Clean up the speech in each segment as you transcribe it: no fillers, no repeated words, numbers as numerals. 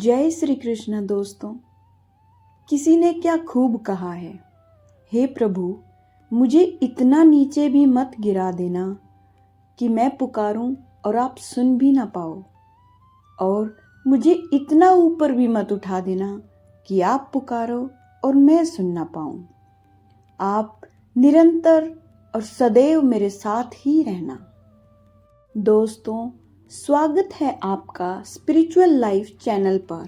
जय श्री कृष्ण दोस्तों। किसी ने क्या खूब कहा है, हे प्रभु मुझे इतना नीचे भी मत गिरा देना कि मैं पुकारूं और आप सुन भी ना पाओ, और मुझे इतना ऊपर भी मत उठा देना कि आप पुकारो और मैं सुन ना पाऊं। आप निरंतर और सदैव मेरे साथ ही रहना। दोस्तों, स्वागत है आपका स्पिरिचुअल लाइफ चैनल पर,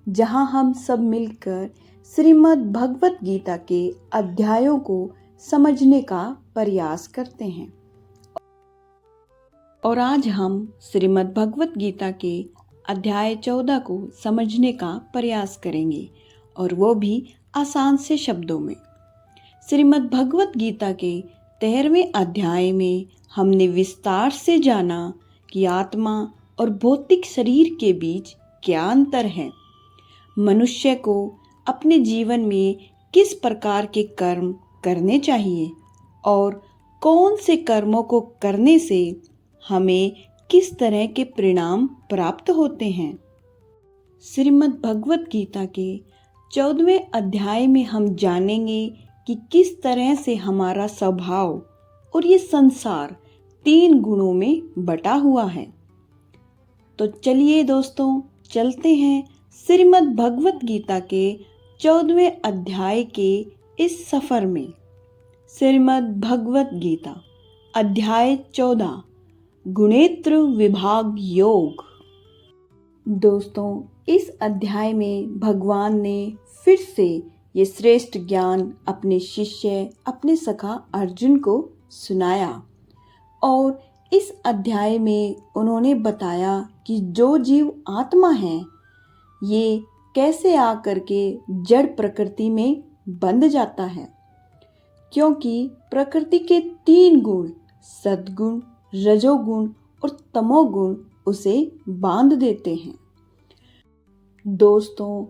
जहां हम सब मिलकर श्रीमद् भगवत गीता के अध्यायों को समझने का प्रयास करते हैं। और आज हम श्रीमद् भगवत गीता के अध्याय 14 को समझने का प्रयास करेंगे, और वो भी आसान से शब्दों में। श्रीमद् भगवत गीता के 13वें अध्याय में हमने विस्तार से जाना कि आत्मा और भौतिक शरीर के बीच क्या अंतर है, मनुष्य को अपने जीवन में किस प्रकार के कर्म करने चाहिए और कौन से कर्मों को करने से हमें किस तरह के परिणाम प्राप्त होते हैं। श्रीमद् भगवत गीता के 14वें अध्याय में हम जानेंगे कि किस तरह से हमारा स्वभाव और ये संसार 3 गुणों में बटा हुआ है। तो चलिए दोस्तों, चलते हैं श्रीमद् भगवत गीता के 14वें अध्याय के इस सफर में। श्रीमद् भगवत गीता अध्याय 14, गुणेत्र विभाग योग। दोस्तों, इस अध्याय में भगवान ने फिर से ये श्रेष्ठ ज्ञान अपने शिष्य, अपने सखा अर्जुन को सुनाया, और इस अध्याय में उन्होंने बताया कि जो जीव आत्मा है ये कैसे आकर के जड़ प्रकृति में बंध जाता है, क्योंकि प्रकृति के 3 गुण सद्गुण, रजोगुण और तमोगुण उसे बांध देते हैं। दोस्तों,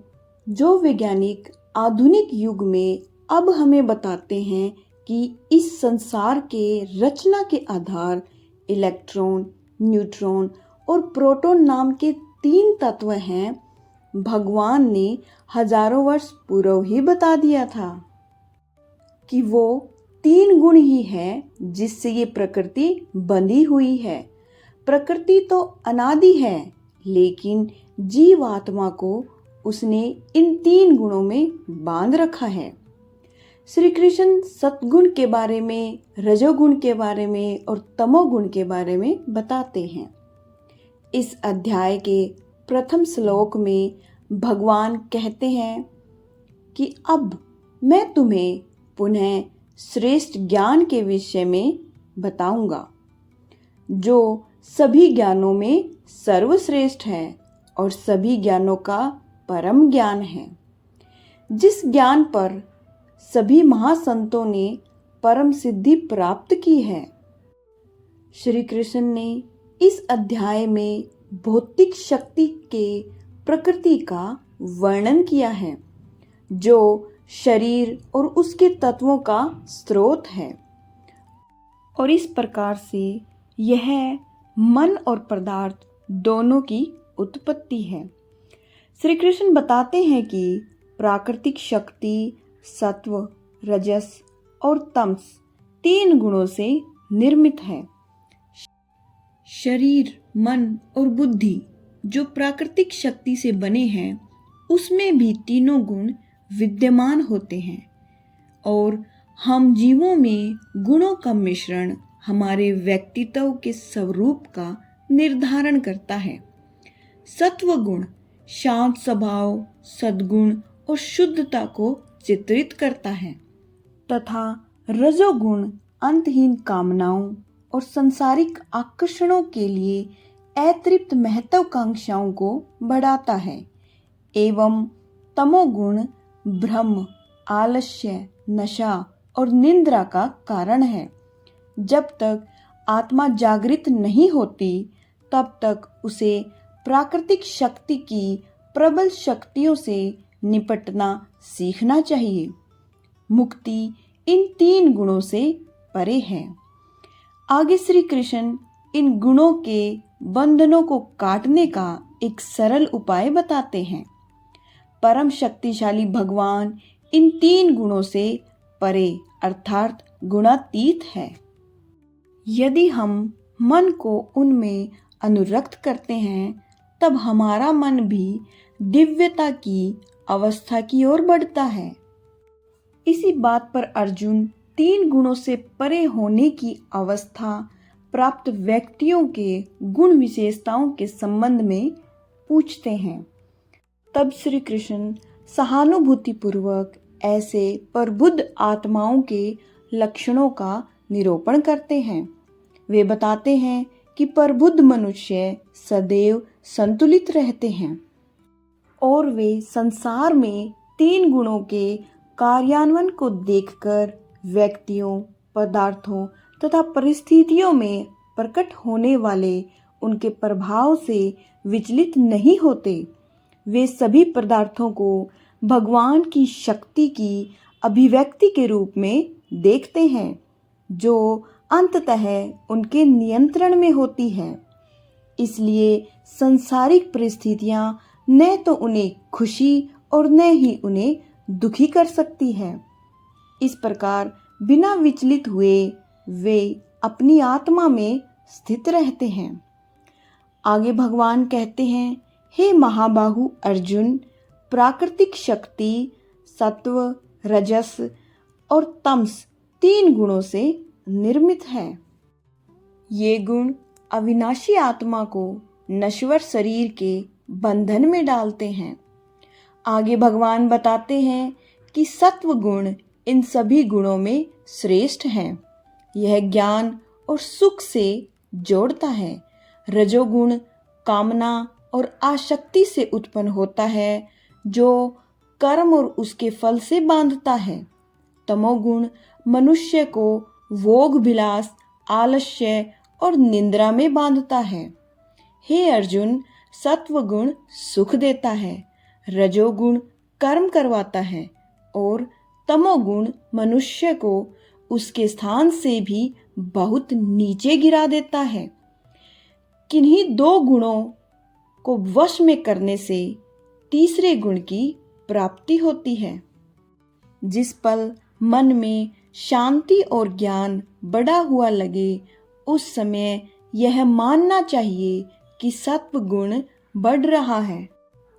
जो वैज्ञानिक आधुनिक युग में अब हमें बताते हैं कि इस संसार के रचना के आधार इलेक्ट्रॉन, न्यूट्रॉन और प्रोटॉन नाम के 3 तत्व हैं, भगवान ने हजारों वर्ष पूर्व ही बता दिया था कि वो 3 गुण ही है जिससे ये प्रकृति बंधी हुई है। प्रकृति तो अनादि है, लेकिन जीव आत्मा को उसने इन 3 गुणों में बांध रखा है। श्री कृष्ण सतगुण के बारे में, रजोगुण के बारे में और तमोगुण के बारे में बताते हैं। इस अध्याय के प्रथम श्लोक में भगवान कहते हैं कि अब मैं तुम्हें पुनः श्रेष्ठ ज्ञान के विषय में बताऊंगा, जो सभी ज्ञानों में सर्वश्रेष्ठ है और सभी ज्ञानों का परम ज्ञान है, जिस ज्ञान पर सभी महासंतों ने परम सिद्धि प्राप्त की है। श्री कृष्ण ने इस अध्याय में भौतिक शक्ति के प्रकृति का वर्णन किया है, जो शरीर और उसके तत्वों का स्रोत है, और इस प्रकार से यह मन और पदार्थ दोनों की उत्पत्ति है। श्री कृष्ण बताते हैं कि प्राकृतिक शक्ति सत्व, रजस और तमस 3 गुणों से निर्मित है। शरीर, मन और बुद्धि जो प्राकृतिक शक्ति से बने हैं, उसमें भी तीनों गुण विद्यमान होते हैं, और हम जीवों में गुणों का मिश्रण हमारे व्यक्तित्व के स्वरूप का निर्धारण करता है। सत्व गुण शांत स्वभाव, सद्गुण और शुद्धता को चित्रित करता है, तथा रजोगुण अंतहीन कामनाओं और सांसारिक आकर्षणों के लिए अतिरिक्त महत्वाकांक्षाओं को बढ़ाता है, एवं तमोगुण भ्रम, आलस्य, नशा और निद्रा का कारण है। जब तक आत्मा जागृत नहीं होती, तब तक उसे प्राकृतिक शक्ति की प्रबल शक्तियों से निपटना सीखना चाहिए। मुक्ति इन 3 गुणों से परे है। आगे श्री कृष्ण इन गुणों के बंधनों को काटने का एक सरल उपाय बताते हैं। परम शक्तिशाली भगवान इन 3 गुणों से परे अर्थात गुणातीत है। यदि हम मन को उनमें अनुरक्त करते हैं तब हमारा मन भी दिव्यता की अवस्था की ओर बढ़ता है। इसी बात पर अर्जुन 3 गुणों से परे होने की अवस्था प्राप्त व्यक्तियों के गुण विशेषताओं के संबंध में पूछते हैं। तब श्री कृष्ण सहानुभूतिपूर्वक ऐसे प्रबुद्ध आत्माओं के लक्षणों का निरूपण करते हैं। वे बताते हैं कि प्रबुद्ध मनुष्य सदैव संतुलित रहते हैं और वे संसार में 3 गुणों के कार्यान्वयन को देखकर व्यक्तियों, पदार्थों तथा परिस्थितियों में प्रकट होने वाले उनके प्रभाव से विचलित नहीं होते। वे सभी पदार्थों को भगवान की शक्ति की अभिव्यक्ति के रूप में देखते हैं जो अंततः उनके नियंत्रण में होती है। इसलिए सांसारिक परिस्थितियां न तो उन्हें खुशी और न ही उन्हें दुखी कर सकती है। इस प्रकार बिना विचलित हुए वे अपनी आत्मा में स्थित रहते हैं। आगे भगवान कहते हैं, हे महाबाहु अर्जुन, प्राकृतिक शक्ति सत्व, रजस और तमस 3 गुणों से निर्मित है। ये गुण अविनाशी आत्मा को नश्वर शरीर के बंधन में डालते हैं। आगे भगवान बताते हैं कि सत्व गुण इन सभी गुणों में श्रेष्ठ है। यह ज्ञान और सुख से जोड़ता है। रजोगुण कामना और आसक्ति से उत्पन्न होता है जो कर्म और उसके फल से बांधता है। तमोगुण मनुष्य को भोग विलास, आलस्य और निद्रा में बांधता है। हे अर्जुन, सत्वगुण सुख देता है, रजोगुण कर्म करवाता है और तमोगुण मनुष्य को उसके स्थान से भी बहुत नीचे गिरा देता है। किन्हीं 2 गुणों को वश में करने से तीसरे गुण की प्राप्ति होती है। जिस पल मन में शांति और ज्ञान बढ़ा हुआ लगे उस समय यह मानना चाहिए कि सत्व गुण बढ़ रहा है।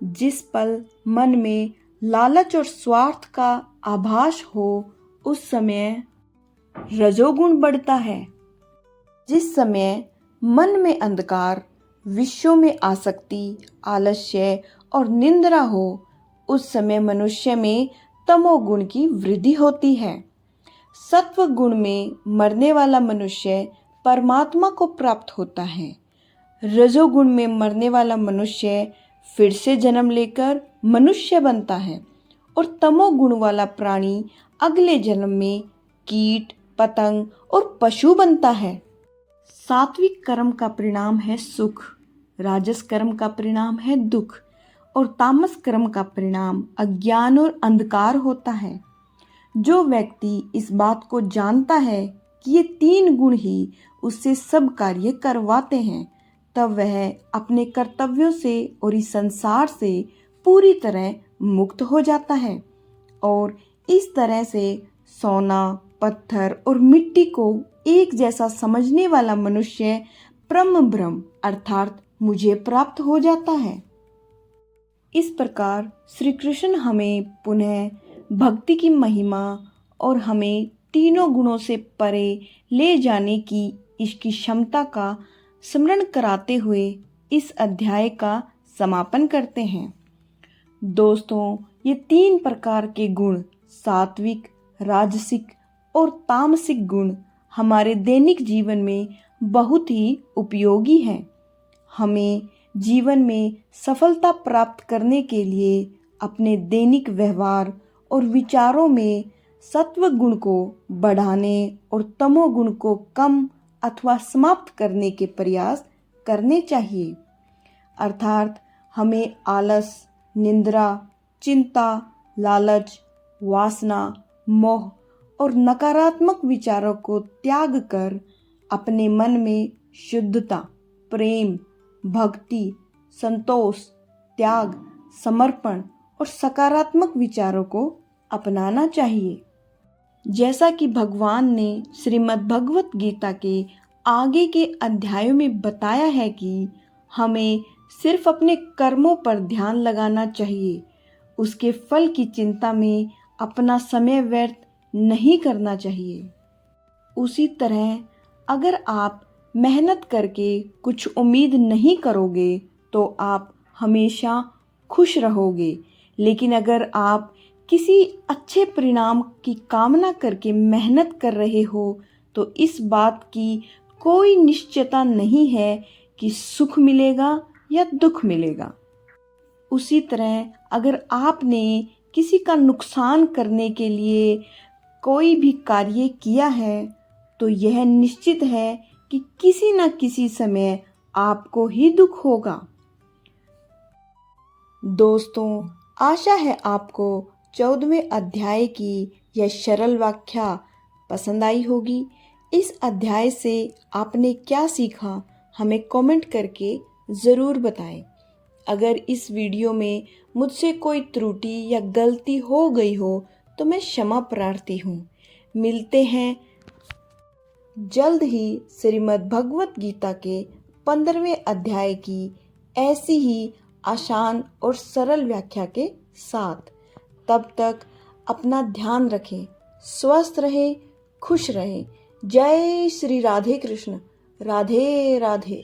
जिस पल मन में लालच और स्वार्थ का आभास हो उस समय रजोगुण बढ़ता है। जिस समय मन में अंधकार, विषयों में आसक्ति, आलस्य और निंद्रा हो उस समय मनुष्य में तमोगुण की वृद्धि होती है। सत्व गुण में मरने वाला मनुष्य परमात्मा को प्राप्त होता है। रजोगुण में मरने वाला मनुष्य फिर से जन्म लेकर मनुष्य बनता है और तमोगुण वाला प्राणी अगले जन्म में कीट, पतंग और पशु बनता है। सात्विक कर्म का परिणाम है सुख, राजस कर्म का परिणाम है दुख और तामस कर्म का परिणाम अज्ञान और अंधकार होता है। जो व्यक्ति इस बात को जानता है कि ये 3 गुण ही उससे सब कार्य करवाते हैं, तब वह अपने कर्तव्यों से और इस संसार से पूरी तरह मुक्त हो जाता है और इस तरह से सोना, पत्थर और मिट्टी को एक जैसा समझने वाला मनुष्य परम ब्रह्म अर्थात मुझे प्राप्त हो जाता है। इस प्रकार श्री कृष्ण हमें पुनः भक्ति की महिमा और हमें तीनों गुणों से परे ले जाने की इसकी क्षमता का स्मरण कराते हुए इस अध्याय का समापन करते हैं। दोस्तों, ये 3 प्रकार के गुण सात्विक, राजसिक और तामसिक गुण हमारे दैनिक जीवन में बहुत ही उपयोगी हैं। हमें जीवन में सफलता प्राप्त करने के लिए अपने दैनिक व्यवहार और विचारों में सत्व गुण को बढ़ाने और तमोगुण को कम अथवा समाप्त करने के प्रयास करने चाहिए। अर्थात हमें आलस, निंद्रा, चिंता, लालच, वासना, मोह और नकारात्मक विचारों को त्याग कर अपने मन में शुद्धता, प्रेम, भक्ति, संतोष, त्याग, समर्पण और सकारात्मक विचारों को अपनाना चाहिए। जैसा कि भगवान ने श्रीमद् भगवत गीता के आगे के अध्यायों में बताया है कि हमें सिर्फ अपने कर्मों पर ध्यान लगाना चाहिए, उसके फल की चिंता में अपना समय व्यर्थ नहीं करना चाहिए। उसी तरह अगर आप मेहनत करके कुछ उम्मीद नहीं करोगे तो आप हमेशा खुश रहोगे, लेकिन अगर आप किसी अच्छे परिणाम की कामना करके मेहनत कर रहे हो तो इस बात की कोई निश्चयता नहीं है कि सुख मिलेगा या दुख मिलेगा। उसी तरह अगर आपने किसी का नुकसान करने के लिए कोई भी कार्य किया है तो यह निश्चित है कि किसी न किसी समय आपको ही दुख होगा। दोस्तों, आशा है आपको 14वें अध्याय की यह सरल व्याख्या पसंद आई होगी। इस अध्याय से आपने क्या सीखा हमें कमेंट करके ज़रूर बताएं। अगर इस वीडियो में मुझसे कोई त्रुटि या गलती हो गई हो तो मैं क्षमा प्रार्थी हूँ। मिलते हैं जल्द ही श्रीमद् भगवत गीता के 15वें अध्याय की ऐसी ही आसान और सरल व्याख्या के साथ। तब तक अपना ध्यान रखें, स्वस्थ रहें, खुश रहें। जय श्री राधे कृष्ण। राधे राधे।